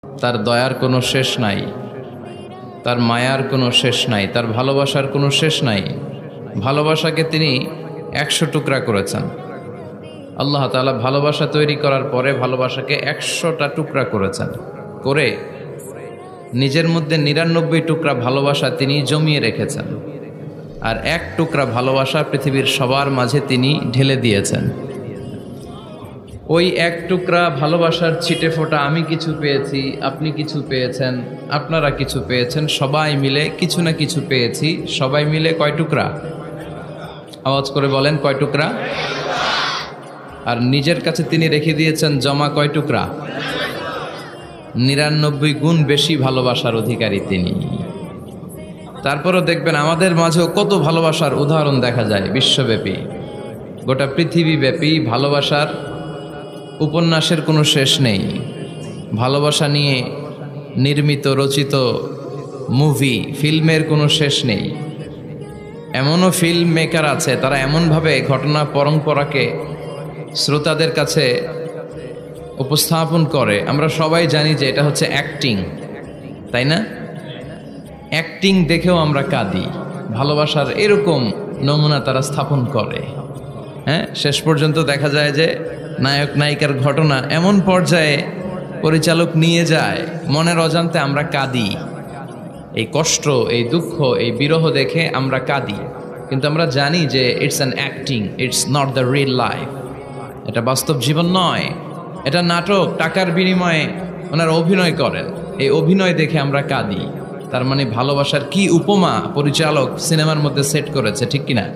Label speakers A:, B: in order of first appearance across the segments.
A: তার দয়ার কোনো শেষ নাই, তার মায়ার কোনো শেষ নাই, তার ভালোবাসার কোনো শেষ নাই। ভালোবাসাকে তিনি 100 টুকরা করেছেন। আল্লাহ তাআলা ভালোবাসা তৈরি করার পরে ভালোবাসাকে 100টা টুকরা করেছেন, করে নিজের মধ্যে 99 টুকরা ভালোবাসা তিনি জমিয়ে রেখেছেন, আর 1 টুকরা ভালোবাসা পৃথিবীর সবার মাঝে তিনি ঢেলে দিয়েছেন। ওই 1 টুকরা ভালোবাসার ছিটে ফোঁটা আমি কিছু পেয়েছি, আপনি কিছু পেয়েছেন, আপনারা কিছু পেয়েছেন, সবাই মিলে কিছু না কিছু পেয়েছি। সবাই মিলে কয় টুকরা? আওয়াজ করে বলেন, কয় টুকরা? আর নিজের কাছে তিনি রেখে দিয়েছেন জমা কয় টুকরা? 99 গুণ বেশি ভালোবাসার অধিকারী তিনি। তারপরও দেখবেন আমাদের মাঝেও কত ভালোবাসার উদাহরণ দেখা যায় বিশ্বব্যাপী, গোটা পৃথিবীব্যাপী। ভালোবাসার উপন্যাসের কোনো শেষ নেই। ভালোবাসা নিয়ে নির্মিত রচিত মুভি, ফিল্মের কোনো শেষ নেই। এমনও ফিল্ম মেকার আছে, তারা এমনভাবে ঘটনা পরম্পরাকে শ্রোতাদের কাছে উপস্থাপন করে, আমরা সবাই জানি যে এটা হচ্ছে অ্যাক্টিং, তাই না? অ্যাক্টিং দেখেও আমরা কাঁদি। ভালোবাসার এরকম নমুনা তারা স্থাপন করে। হ্যাঁ, শেষ পর্যন্ত দেখা যায় যে নায়ক নায়িকার ঘটনা এমন পর্যায়ে পরিচালক নিয়ে যায়, মনের অজান্তে আমরা কাঁদি। এই কষ্ট, এই দুঃখ, এই বিরহ দেখে আমরা কাঁদি, কিন্তু আমরা জানি যে it's an acting, it's not the real life. এটা বাস্তব জীবন নয়, এটা নাটক, টাকার বিনিময়ে ওনারা অভিনয় করেন। এই অভিনয় দেখে আমরা কাঁদি। তার মানে ভালোবাসার কি উপমা পরিচালক সিনেমার মধ্যে সেট করেছে, ঠিক কিনা?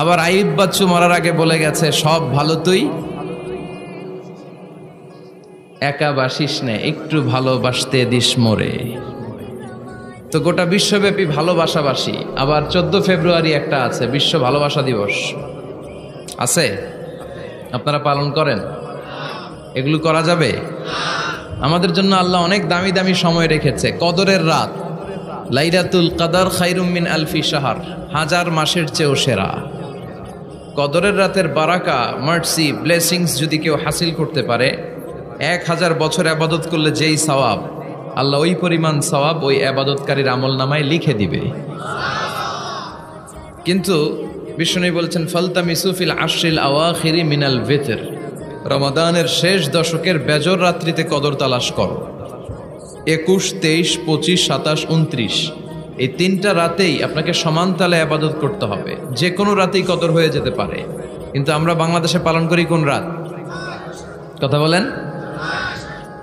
A: আবার আইয়ুব বাচ্চু মরার আগে বলে গেছে, সব ভালো তুই একা বাসিস নে, একটু ভালোবাসতে দিস মোরে। তো গোটা বিশ্বব্যাপী ভালোবাসাবাসী। আবার 14 ফেব্রুয়ারি একটা আছে, বিশ্ব ভালোবাসা দিবস আছে, আপনারা পালন করেন? এগুলো করা যাবে? আমাদের জন্য আল্লাহ অনেক দামি দামি সময় রেখেছে। কদরের রাত, লাইলাতুল কদর খায়রুম মিন আলফি শাহর, 1000 মাসের চেয়েও সেরা। কদরের রাতের বারাকা, মার্সি, ব্লেসিংস যদি কেউ হাসিল করতে পারে, 1000 বছর ইবাদত করলে যেই সওয়াব, আল্লাহ ওই পরিমাণ সওয়াব ওই ইবাদতকারীর আমলনামায় লিখে দিবে। কিন্তু বিষ্ণু বলছেন, ফালতামিসু ফিল আশরিল আওয়াখিরি মিনাল ভিতর, রমাদানের শেষ দশকের বেজর রাত্রিতে কদর তালাশ করো। 21, 23, 25, 27, 29 এই 3টা রাতেই আপনাকে সমান তালে ইবাদত করতে হবে। যে কোনো রাতেই কদর হয়ে যেতে পারে, কিন্তু আমরা বাংলাদেশে পালন করি কোন রাত? কথা বলেন।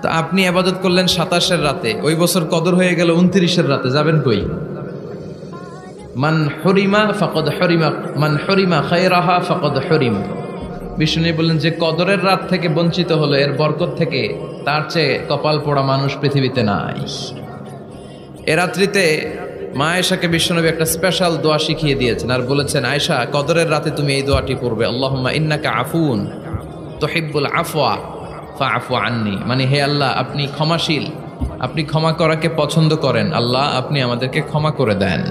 A: তা আপনি ইবাদত করলেন 27-এর রাতে, ওই বছর কদর হয়ে গেল 29-এর রাতে, যাবেন কই? মান হরিমা ফাকাদ হরিমা, মান হরিমা খায়রাহা ফাকাদ হরিমা। বিষ্ণু বললেন, যে কদরের রাত থেকে বঞ্চিত হলো, এর বরকত থেকে তার চেয়ে কপাল পোড়া মানুষ পৃথিবীতে নাই। এ রাত্রিতে মা আয়েশাকে বিশ্বনবী একটা স্পেশাল দোয়া শিখিয়ে দিয়েছেন, আর বলেছেন, আয়েশা, কদরের রাতে তুমি এই দোয়াটি পড়বে, আল্লাহুম্মা ইন্নাকা আফুন তুহিব্বুল আফওয়া ফাআফু আন্নি। মানে, হে আল্লাহ, আপনি ক্ষমাশীল, আপনি ক্ষমা করাকে পছন্দ করেন। আল্লাহ, আপনি আমাদেরকে ক্ষমা করে দেন।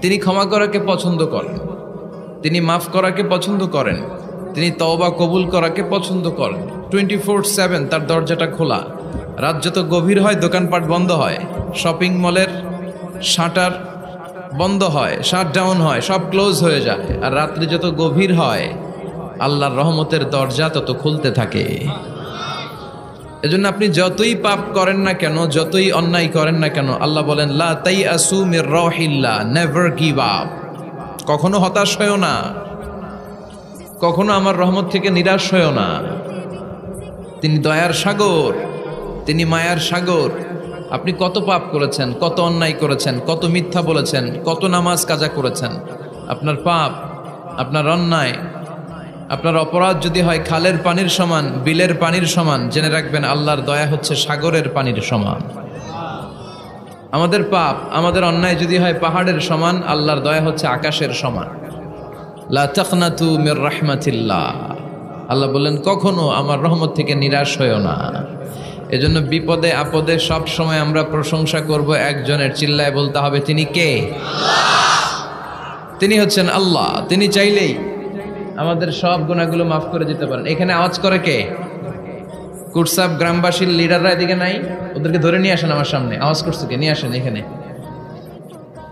A: তিনি ক্ষমা করাকে পছন্দ করেন, তিনি মাফ করাকে পছন্দ করেন, তিনি তওবা কবুল করাকে পছন্দ করেন। 24/7 তার দরজাটা খোলা। রাত যত গভীর হয় দোকানপাট বন্ধ হয়, শপিং মলের শাটার বন্ধ হয়, শাটডাউন হয়, সব ক্লোজ হয়ে যায়। আর রাত্রি যত গভীর হয় আল্লাহর রহমতের দরজা তত খুলতে থাকে। এজন্য আপনি যতই পাপ করেন না কেন, যতই অন্যায় করেন না কেন, আল্লাহ বলেন, লা তাইআসু মির রাহিল্লাহ, নেভার গিভ আপ। কখনো হতাশ হয়ো না, কখনো আমার রহমত থেকে নিরাশ হয়ো না। তিনি দয়ার সাগর, তিনি মায়ার সাগর। আপনি কত পাপ করেছেন, কত অন্যায় করেছেন, কত মিথ্যা বলেছেন, কত নামাজ কাজা করেছেন, আপনার পাপ, আপনার অন্যায়, আপনার অপরাধ যদি হয় খালের পানির সমান, বিলের পানির সমান, জেনে রাখবেন আল্লাহর দয়া হচ্ছে সাগরের পানির সমান। আমাদের পাপ, আমাদের অন্যায় যদি হয় পাহাড়ের সমান, আল্লাহর দয়া হচ্ছে আকাশের সমান। লা তাকনাতু মির রাহমাতিল্লাহ, আল্লাহ বললেন, কখনো আমার রহমত থেকে নিরাশ হয়ো না। এজন্য বিপদে আপদে সব সময় আমরা প্রশংসা করব একজনের, চিল্লায় বলতে হবে, তিনি কে? তিনি হচ্ছেন আল্লাহ। তিনি চাইলেই আমাদের সব গুনাহগুলো মাফ করে দিতে পারেন। এখানে আওয়াজ করে কে? কুরসাব গ্রামবাসীর লিডাররা এদিকে নাই, ওদেরকে ধরে নিয়ে আসেন আমার সামনে। আওয়াজ করছে কে? নিয়ে আসেন এখানে,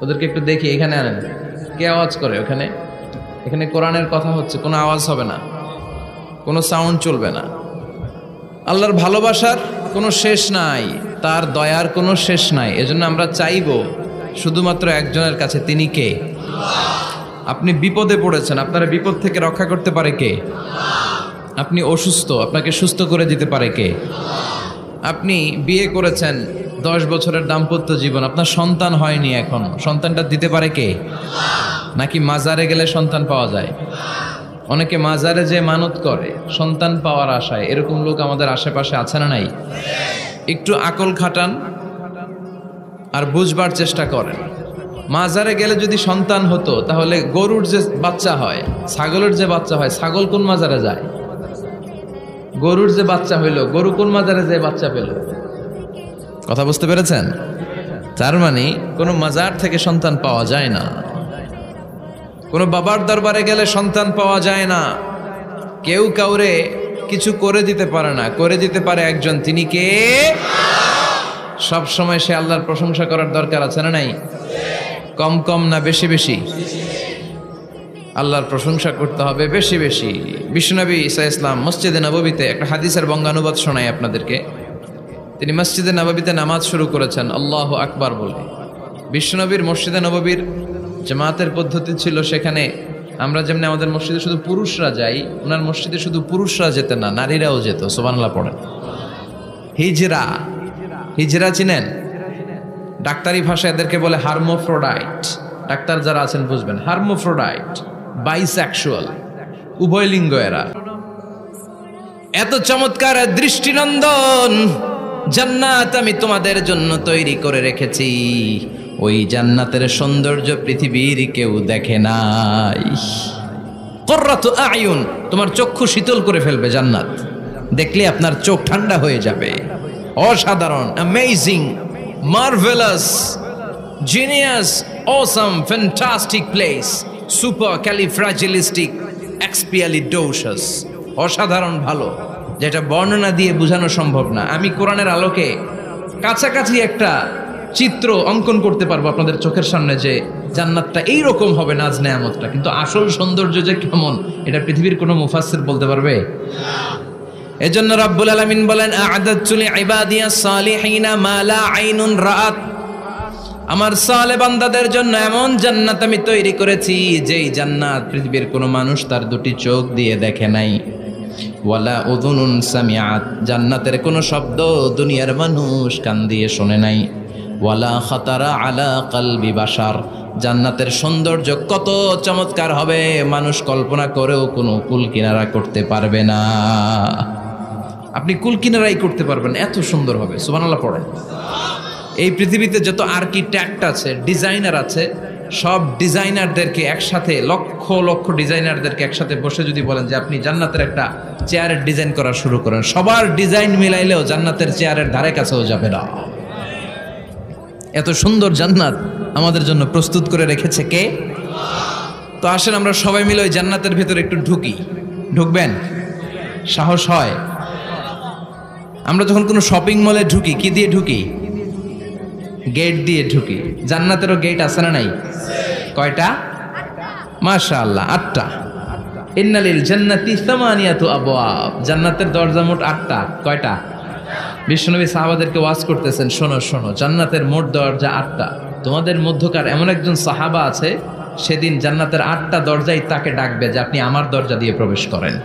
A: ওদেরকে একটু দেখি, এখানে আনেন। কে আওয়াজ করে ওখানে? এখানে কোরআনের কথা হচ্ছে, কোনো আওয়াজ হবে না, কোনো সাউন্ড চলবে না। আল্লাহর ভালোবাসার কোনো শেষ নাই, তার দয়ার কোনো শেষ নাই। এজন্য আমরা চাইবো শুধুমাত্র একজনের কাছে, তিনি কে? আপনি বিপদে পড়েছেন, আপনার বিপদ থেকে রক্ষা করতে পারে কে? আপনি অসুস্থ, আপনাকে সুস্থ করে দিতে পারে কে? আপনি বিয়ে করেছেন, 10 বছরের দাম্পত্য জীবন, আপনার সন্তান হয়নি, এখন সন্তানটা দিতে পারে কে? নাকি মাজারে গেলে সন্তান পাওয়া যায়? অনেকে মাজারে যে মানত করে সন্তান পাওয়ার আশায়, এরকম লোক আমাদের আশেপাশে আছে না নাই? একটু আকল খাটান আর বুঝবার চেষ্টা করেন। মাজারে গেলে যদি সন্তান হতো, তাহলে গরুর যে বাচ্চা হয়, ছাগলের যে বাচ্চা হয়, ছাগল কোন মাজারে যায়? গরুর যে বাচ্চা হইল, গরু কোন মাজারে যে বাচ্চা পেল? কথা বুঝতে পেরেছেন? তার মানে কোনো মাজার থেকে সন্তান পাওয়া যায় না, কোনো বাবার দরবারে গেলে সন্তান পাওয়া যায় না। কেউ কাউরে কিছু করে দিতে পারে না, করে দিতে পারে একজন, তিনি কে? সব সময় সে আল্লাহর প্রশংসা করার দরকার আছে না নাই? কম কম না বেশি বেশি? আল্লাহর প্রশংসা করতে হবে বেশি বেশি। বিশ্বনবী ঈসা ইসলাম মসজিদে নববীতে একটা হাদিসের বঙ্গানুবাদ শোনাই আপনাদেরকে। তিনি মসজিদে নববীতে নামাজ শুরু করেছেন আল্লাহু আকবার বলে। বিশ্বনবীর মসজিদে নববীর জামাতের পদ্ধতি ছিল, সেখানে আমরা যেমনি আমাদের মসজিদে শুধু পুরুষরা যাই, ওনার মসজিদে শুধু পুরুষরা যেতেন না, নারীরাও যেত। সুবহানাল্লাহ পড়েন। হিজরা, হিজরা চিনেন? ডাক্তারি ভাষায় এদেরকে বলে হার্মোফ্রোডাইট। ডাক্তার যারা আছেন বুঝবেন, হার্মোফ্রোডাইট, বাইসেক্সুয়াল, উভয় লিঙ্গ এরা। এত চমৎকার দৃষ্টিনন্দন জান্নাত আমি তোমাদের জন্য তৈরি করে রেখেছি, ওই জান্নাতের সৌন্দর্য পৃথিবীর কেউ দেখে নাই। কুররাতু আয়ুন, তোমার চক্ষু শীতল করে ফেলবে জান্নাত, দেখলে আপনার চোখ ঠান্ডা হয়ে যাবে। অসাধারণ, amazing, marvellous, genius, awesome, fantastic place, supercalifragilisticexpialidocious. অসাধারণ ভালো, যেটা বর্ণনা দিয়ে বোঝানো সম্ভব না। আমি কোরআনের আলোকে কাছাকাছি একটা চিত্র অঙ্কন করতে পারবো আপনাদের চোখের সামনে, যে জান্নাতটা এইরকম হবে, নাজ নেয়ামতটা, কিন্তু আসল সৌন্দর্য যে কেমন এটা পৃথিবীর কোনো মুফাসসির বলতে পারবে? এজন্য রাব্বুল আলামিন বলেন, আ'আদাতু লিইবাদিয়াস সালিহিনা মা লা আইনুন রাআত, আমার সালেহ বান্দাদের জন্য এমন জান্নাত আমি তৈরি করেছি, যেই জান্নাত পৃথিবীর কোনো মানুষ তার দুটি চোখ দিয়ে দেখে নাই। ওয়ালা উযুনুন সামিআত, জান্নাতের কোনো শব্দ দুনিয়ার মানুষ কান দিয়ে শোনে নাই। ওয়ালা খাতারা আলা কলবি বাশার, জান্নাতের সৌন্দর্য কত চমৎকার হবে মানুষ কল্পনা করেও কোনো কুল কিনারা করতে পারবে না। আপনি কুল কিনারাই করতে পারবেন, এত সুন্দর হবে। সুবহানাল্লাহ পড়েন। এই পৃথিবীতে যত আর্কিটেক্ট আছে, ডিজাইনার আছে, সব ডিজাইনারদেরকে একসাথে, লক্ষ লক্ষ ডিজাইনারদেরকে একসাথে বসে যদি বলেন যে আপনি জান্নাতের একটা চেয়ারের ডিজাইন করা শুরু করেন, সবার ডিজাইন মিলাইলেও জান্নাতের চেয়ারের ধারে কাছেও যাবে না। এত সুন্দর জান্নাত আমাদের জন্য প্রস্তুত করে রেখেছে কে? তো আসেন আমরা সবাই মিলে ওই জান্নাতের ভিতরে একটু ঢুকি। ঢুকবেন? সাহস হয়? আমরা যখন কোনো শপিং মলে ঢুকি, কি দিয়ে ঢুকি? গেট দিয়ে ঢুকি। জান্নাতেরও গেট আছে না নাই? কয়টা? মাশাআল্লাহ, 8টা। ইন্নালিল জান্নাতি সামানিয়াতু আবওয়াব, জান্নাতের দরজা মোট 8টা। কয়টা? বিশ্বনবী সাহাবাদেরকে ওয়াজ করতেছেন, শোনো শোনো, জান্নাতের মোট দরজা 8টা। তোমাদের মধ্যকার এমন একজন সাহাবা আছে, সেদিন জান্নাতের 8টা দরজাই তাকে ডাকবে যে আপনি আমার দরজা দিয়ে প্রবেশ করেন।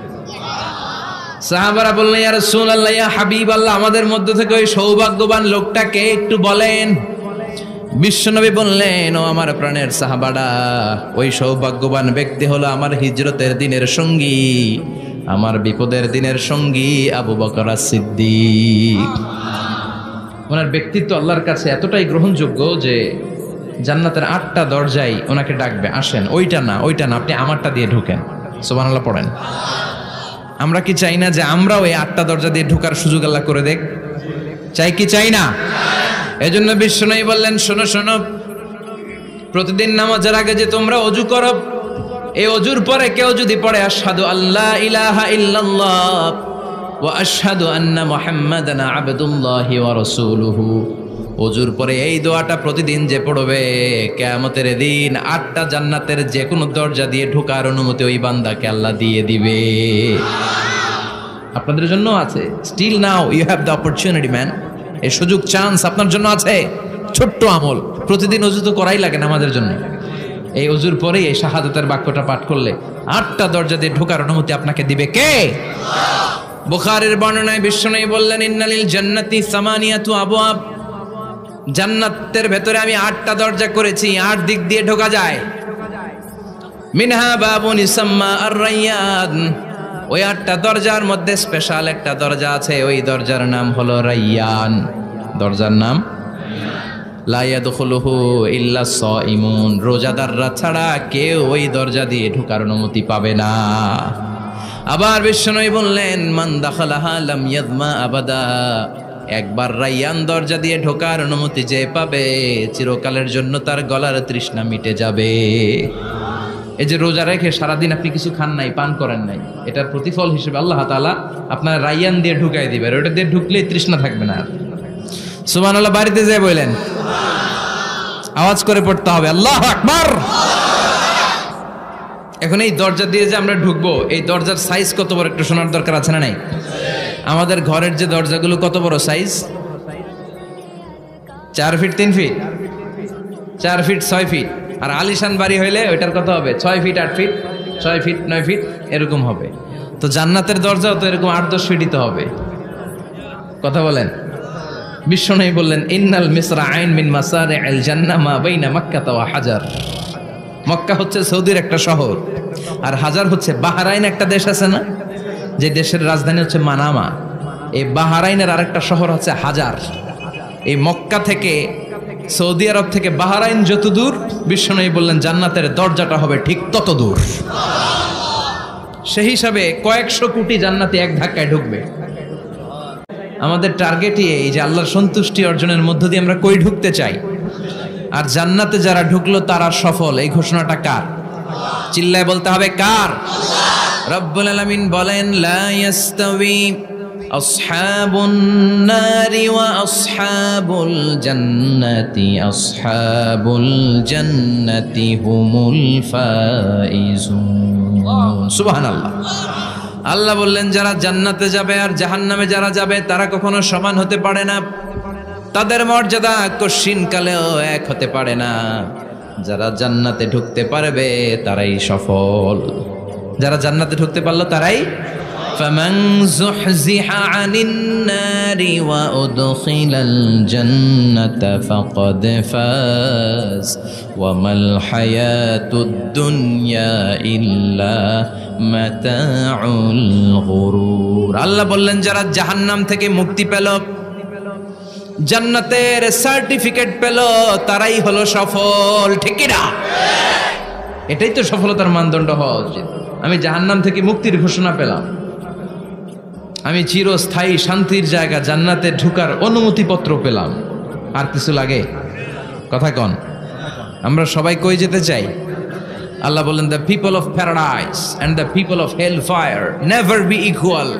A: সাহাবারা বললেন, ইয়া রাসূলুল্লাহ, ইয়া হাবিবাল্লাহ, আমাদের মধ্য থেকে ওই সৌভাগ্যবান লোকটাকে একটু বলেন। বিশ্বনবী বললেন, ও আমার প্রাণের সাহাবারা, ওই সৌভাগ্যবান ব্যক্তি হলো আমার হিজরতের দিনের সঙ্গী, আমার বিপদের দিনের সঙ্গী আবু বকর as-সিদ্দিক। ওনার ব্যক্তিত্ব আল্লাহর কাছে এতটাই গ্রহণযোগ্য যে জান্নাতের 8টা দরজাই ওনাকে ডাকবে, আসেন। ওইটা না, ওইটা না, আপনি আমারটা দিয়ে ঢুকেন। সুবহানাল্লাহ পড়েন। আমরা কি চাই না যে আমরাও এই 8টা দরজা দিয়ে ঢোকার সুযোগ আল্লাহ করে দেখ? চাই কি চাই না? এজন্য বিশ্বনবী বললেন, শোনো শোনো, প্রতিদিন নামাজের আগে যে তোমরা ওযু করো, এই ওযুর পরে কেউ যদি পড়ে আশহাদু আল্লা ইলাহা ইল্লাল্লাহ ওয়া আশহাদু আন্না মুহাম্মাদান আবদুল্লাহি ওয়া রাসূলুহু। ওযুর পরে এই দোয়াটা প্রতিদিন যে পড়বে, কিয়ামতের দিন 8টা জান্নাতের যে কোনো দরজা দিয়ে ঢোকার অনুমতি ওই বান্দাকে আল্লাহ দিয়ে দিবে। আপনাদের জন্য আছে। Still now you have the opportunity man. এই সুযোগ, চান্স আপনার জন্য আছে। ছোট্ট আমল, প্রতিদিন ওযু তো করাই লাগে না আমাদের জন্য। এই ওযুর পরেই এই শাহাদাতের বাক্যটা পাঠ করলে 8টা দরজা দিয়ে ঢোকার অনুমতি আপনাকে দিবে কে? বুখারীর বর্ণনায় বিশ্বনবী বললেন, ইন্নালিল জান্নাতি সামানিয়াতু আবওয়াব। জান্নাতের ভেতরে আমি 8টা দরজা করেছি, 8 দিক দিয়ে ঢোকা যায়। মিনহা বাবুন ইসাম্মা আর-রায়্যান। ওই 8টা দরজার মধ্যে স্পেশাল একটা দরজা আছে, ওই দরজার নাম হলো রায়্যান। দরজার নাম লা ইয়াদখুলুহু ইল্লা সাইমুন। রোজাদাররা ছাড়া কেউ ওই দরজা দিয়ে ঢোকার অনুমতি পাবে না। আবার বিশ্বনবী বললেন, মান দাখালাহা লাম ইয়াযমা আবাদা। একবার রায়্যান দরজা দিয়ে ঢোকার অনুমতি যে পাবে, চিরকালের জন্য তার গলার তৃষ্ণা মিটে যাবে। এই যে রোজা রেখে সারাদিন আপনি কিছু খান নাই, পান করেন নাই, এটার প্রতিফল হিসেবে আল্লাহ তাআলা আপনার রায়্যান দিয়ে ঢুকাই দিবে। ওটা দিয়ে ঢুকলেই তৃষ্ণা থাকবে না। সুবহানাল্লাহ। বাড়িতে যেয়ে বললেন, আওয়াজ করে পড়তে হবে আল্লাহু আকবার। এখন এই দরজা দিয়ে যে আমরা ঢুকবো, এই দরজার সাইজ কত বড় একটু শোনার দরকার আছে না নাই? আমাদের ঘরের যে দরজাগুলো কত বড় size? 4 feet 3 feet, 4 feet 6 feet. আর আলিশান বাড়ি হইলে ওইটার কত হবে? 6 ফিট 8 ফিট, 6 ফিট 9 ফিট এরকম হবে। তো জান্নাতের দরজাও তো এরকম 8-10 ফিটই তো হবে। কথা বলেন। বিশ্বনবী বললেন, ইন্নাল মিসরাআইন মিন মাসারি'ল জান্নাহ মা বাইনা মক্কা ওয়া হাজার। মক্কা হচ্ছে সৌদির একটা শহর, আর হাজার হচ্ছে বাহরাইন একটা দেশ আছে না, যে দেশের রাজধানী হচ্ছে মানামা। এই বাহরাইনের আরেকটা শহর হচ্ছে হাজার। এই মক্কা থেকে, সৌদি আরব থেকে বাহরাইন যত দূর, বিশ্বনবী বললেন জান্নাতের দরজাটা হবে ঠিক তত দূর। সেই হিসাবে কয়েকশো কোটি জান্নাতে এক ধাক্কায় ঢুকবে। আমাদের টার্গেটই এই যে আল্লাহর সন্তুষ্টি অর্জনের মধ্য দিয়ে আমরা কই ঢুকতে চাই। আর জান্নাতে যারা ঢুকলো তারা সফল, এই ঘোষণাটা কার? চিল্লায় বলতে হবে কার? রব্বুল আলামিন বলেন, লা ইয়াস্তাওয়ি আসহাবুন নারি ওয়া আসহাবুল জান্নাতি আসহাবুল জান্নাতি হুমুল ফাইজুন। সুবহানাল্লাহ। আল্লাহ বললেন, যারা জান্নাতে যাবে আর জাহান্নামে যারা যাবে তারা কখনো সমান হতে পারে না। তাদের মর্যাদা কশিনকালেও এক হতে পারে না। যারা জান্নাতে ঢুকতে পারবে তারাই সফল। যারা জান্নাতে ঢুকতে পারলো তারাই। ফামান যুহজিহা আনিন নারি ওয়া উদখিলাল জান্নাতা ফাকাদ ফাজ ওয়া মাল হায়াতুদ দুনিয়া ইল্লা মাতাউল গুরুর। আল্লাহ বললেন, যারা জাহান্নাম থেকে মুক্তি পেল, জান্নাতের সার্টিফিকেট পেল, তারাই হলো সফল। ঠিক কি না? এটাই তো সফলতার মানদণ্ড হওয়া উচিত। আমি জাহান্নাম থেকে মুক্তির ঘোষণা পেলাম, আমি চিরস্থায়ী শান্তির জায়গা জান্নাতে ঢুকার অনুমতিপত্র পেলাম, আর কিছু লাগে? কথা কন। আমরা সবাই কই যেতে চাই? আল্লাহ বলেন, the people of paradise and the people of hell fire never be equal.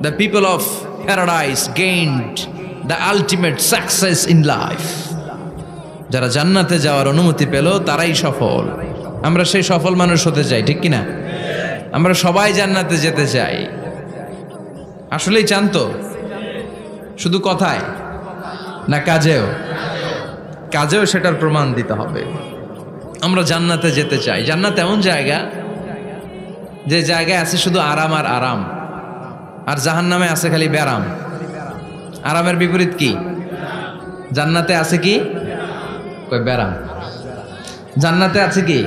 A: The people of paradise gained the ultimate success in life. যারা জান্নাতে যাওয়ার অনুমতি পেল তারাই সফল। আমরা সেই সফল মানুষ হতে চাই, ঠিক কিনা? আমরা সবাই জান্নাতে যেতে চাই। আসলেই চান তো? শুধু কথায় না কাজেও? কাজেও সেটার প্রমাণ দিতে হবে। আমরা জান্নাতে যেতে চাই। জান্নাত এমন জায়গা, যে জায়গায় আছে শুধু আরাম আর আরাম, আর জাহান্নামে আছে খালি ব্যারাম। আরামের বিপরীত কি? জান্নাতে আছে কি? কই ব্যারাম। জান্নাতে আছে কি?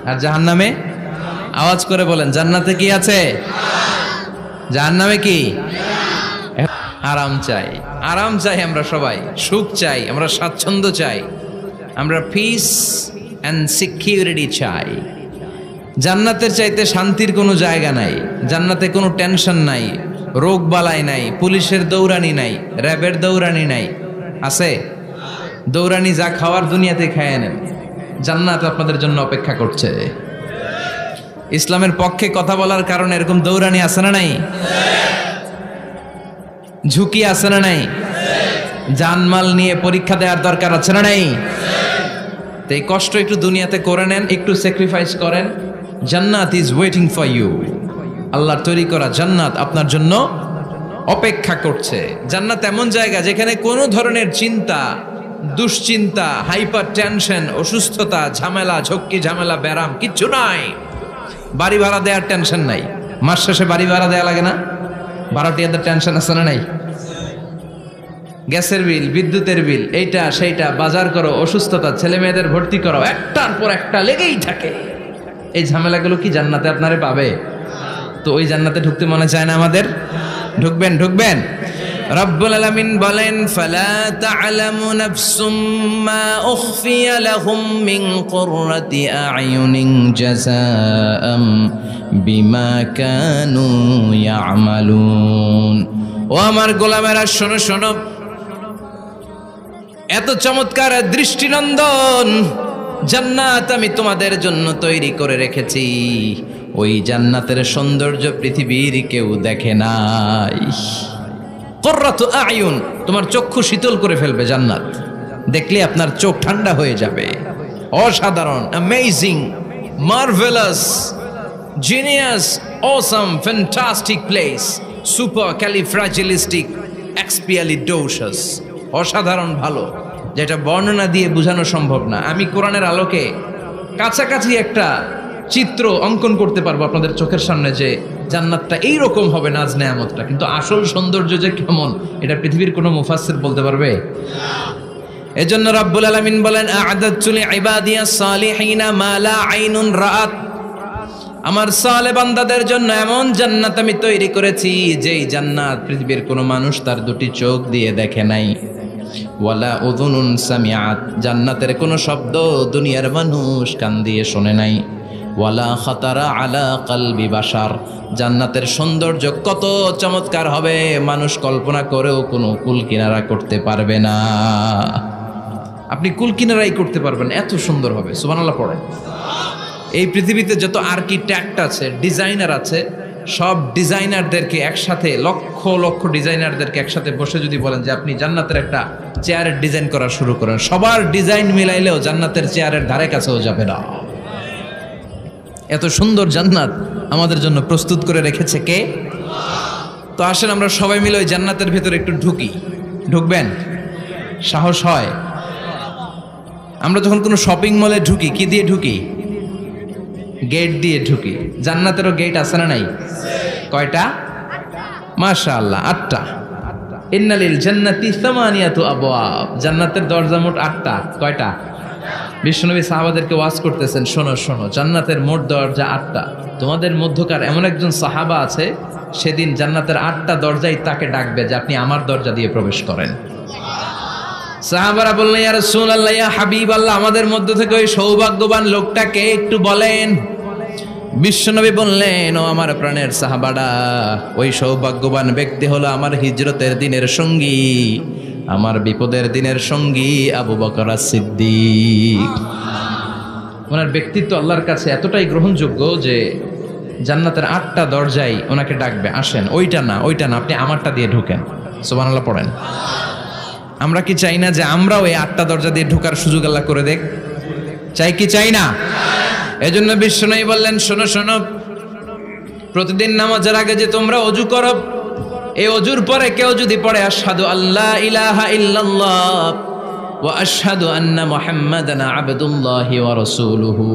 A: আর জাহান্নামে? আওয়াজ করে বলেন, জান্নাতে কি আছে? জাহান্নামে কি? আরাম চাই। আরাম চাই আমরা সবাই, সুখ চাই, আমরা স্বাচ্ছন্দ্য চাই, আমরা পিস অ্যান্ড সিকিউরিটি চাই। জান্নাতের চাইতে শান্তির কোনো জায়গা নাই। জান্নাতে কোনো টেনশন নাই, রোগ বালাই নাই, পুলিশের দৌড়ানি নাই, র্যাবের দৌড়ানি নাই। আছে? দৌড়ানি যা খাওয়ার দুনিয়াতে খায় নেন, জান্নাত আপনাদের জন্য অপেক্ষা করছে। ইসলামের পক্ষে কথা বলার কারণে এরকম দৌড়ানি আছে না নাই? ঝুঁকি আছে না নাই? জানমাল নিয়ে পরীক্ষা দেওয়ার দরকার আছে না নাই? তো এই কষ্ট একটু দুনিয়াতে করে নেন, একটু স্যাক্রিফাইস করেন। জান্নাত ইজ ওয়েটিং ফর ইউ। আল্লাহর তৈরি করা জান্নাত আপনার জন্য অপেক্ষা করছে। জান্নাত এমন জায়গা যেখানে কোনো ধরনের চিন্তা, দুশ্চিন্তা, হাইপার টেনশন, অসুস্থতা, ঝামেলা, ঝক্কি ঝামেলা, ব্যারাম কিচ্ছু নাই। বাড়ি ভাড়া দেওয়ার টেনশন নাই। মাস শেষে বাড়ি ভাড়া দেওয়া লাগে না? ভাড়াটিয়াদের টেনশন আছে না নাই? গ্যাসের বিল, বিদ্যুতের বিল, এইটা সেইটা, বাজার করো, অসুস্থতা, ছেলে মেয়েদের ভর্তি করো, একটার পর একটা লেগেই থাকে। এই ঝামেলাগুলো কি জান্নাতে আপনারে পাবে? তো ওই জান্নাতে ঢুকতে মনে চায় না আমাদের? ঢুকবেন, ঢুকবেন। রব্বুল আলামিন বলেন, ফালা তা'লামু নাফসুম মা উখফিয়া লাহুম মিন কুররাতি আ'য়ুনিন জাযাআম বিমা কানু ইয়া'মালুন। ও আমার গোলামেরা, শোনো শোনো, এত চমৎকার দৃষ্টিনন্দন জান্নাত আমি তোমাদের জন্য তৈরি করে রেখেছি। ওই জান্নাতের সৌন্দর্য পৃথিবীর কেউ দেখে নাই। কুররাতু আ'য়ুন, তোমার চক্ষু শীতল করে ফেলবে জান্নাত। দেখলে আপনার চোখ ঠান্ডা হয়ে যাবে। অসাধারণ, amazing, marvellous, genius, awesome, fantastic place, supercalifragilisticexpialidocious. অসাধারণ ভালো, যেটা বর্ণনা দিয়ে বোঝানো সম্ভব না। আমি কোরআনের আলোকে কাছাকাছি একটা চিত্র অঙ্কন করতে পারবো আপনাদের চোখের সামনে, যে জান্নাতটা এইরকম হবে, নাজ নেয়ামতটা। কিন্তু আসল সৌন্দর্য যে কেমন, এটা পৃথিবীর কোনো মুফাসসির বলতে পারবে? এজন্য রাব্বুল আলামিন বলেন, আ'দাতু লিইবাদিয়াস সালিহিনা মা লা আইনুন রাআত। আমার সালেহ বান্দাদের জন্য এমন জান্নাত আমি তৈরি করেছি, যেই জান্নাত পৃথিবীর কোনো মানুষ তার দুটি চোখ দিয়ে দেখে নাই। ওয়ালা উযুনুন সামিআত, জান্নাতের কোনো শব্দ দুনিয়ার মানুষ কান দিয়ে শোনে নাই। ওয়ালা খাতারা আলা কলবি বাশার, জান্নাতের সৌন্দর্য কত চমৎকার হবে মানুষ কল্পনা করেও কোনো কুল কিনারা করতে পারবে না। আপনি কুল কিনারাই করতে পারবেন, এত সুন্দর হবে। সুবহানাল্লাহ পড়েন। এই পৃথিবীতে যত আর্কিটেক্ট আছে, ডিজাইনার আছে, সব ডিজাইনারদেরকে একসাথে, লক্ষ লক্ষ ডিজাইনারদেরকে একসাথে বসে যদি বলেন যে আপনি জান্নাতের একটা চেয়ারের ডিজাইন করা শুরু করেন, সবার ডিজাইন মিলাইলেও জান্নাতের চেয়ারের ধারে কাছেও যাবে না। এত সুন্দর জান্নাত আমাদের জন্য প্রস্তুত করে রেখেছে কে? তো আসেন আমরা সবাই মিলে ওই জান্নাতের ভেতরে একটু ঢুকি। ঢুকবেন? সাহস হয়? আমরা যখন কোনো শপিং মলে ঢুকি, কি দিয়ে ঢুকি? গেট দিয়ে ঢুকি। জান্নাতেরও গেট আছে না নাই? কয়টা? মাশাআল্লাহ, 8টা। ইন্নালিল জান্নাতি সামানিয়াতু আবওয়াব, জান্নাতের দরজা মোট 8টা। কয়টা? বিশ্বনবী সাহাবাদেরকে ওয়াজ করতেছেন, শোনো শোনো, জান্নাতের মোট দরজা 8টা। তোমাদের মধ্যকার এমন একজন সাহাবা আছে, সেদিন জান্নাতের 8টা দরজাই তাকে ডাকবে যে আপনি আমার দরজা দিয়ে প্রবেশ করেন। সাহাবারা বললেন, ইয়া রাসূলুল্লাহ, ইয়া হাবিবাল্লাহ, আমাদের মধ্য থেকে ওই সৌভাগ্যবান লোকটাকে একটু বলেন। বিশ্বনবী বললেন, ও আমার প্রাণের সাহাবারা, ওই সৌভাগ্যবান ব্যক্তি হলো আমার হিজরতের দিনের সঙ্গী, আমার বিপদের দিনের সঙ্গী আবু বকর সিদ্দিক। ওনার ব্যক্তিত্ব আল্লাহর কাছে এতটাই গ্রহণযোগ্য যে জান্নাতের 8টা দরজাই ওনাকে ডাকবে, আসেন। ওইটা না, ওইটা না, আপনি আমারটা দিয়ে ঢুকেন। সুবহানাল্লাহ পড়েন। আমরা কি চাই না যে আমরাও এই 8টা দরজা দিয়ে ঢোকার সুযোগ আল্লাহ করে দেখ? চাই কি চাই না? এজন্য বিশ্বনবী বললেন, শোনো শোনো, প্রতিদিন নামাজের আগে যে তোমরা ওযু করো, এই ওযুর পরে কেউ যদি পড়ে আশহাদু আল্লা ইলাহা ইল্লাল্লাহ ওয়া আশহাদু আন্না মুহাম্মাদান আবদুল্লাহি ওয়া রাসূলুহু,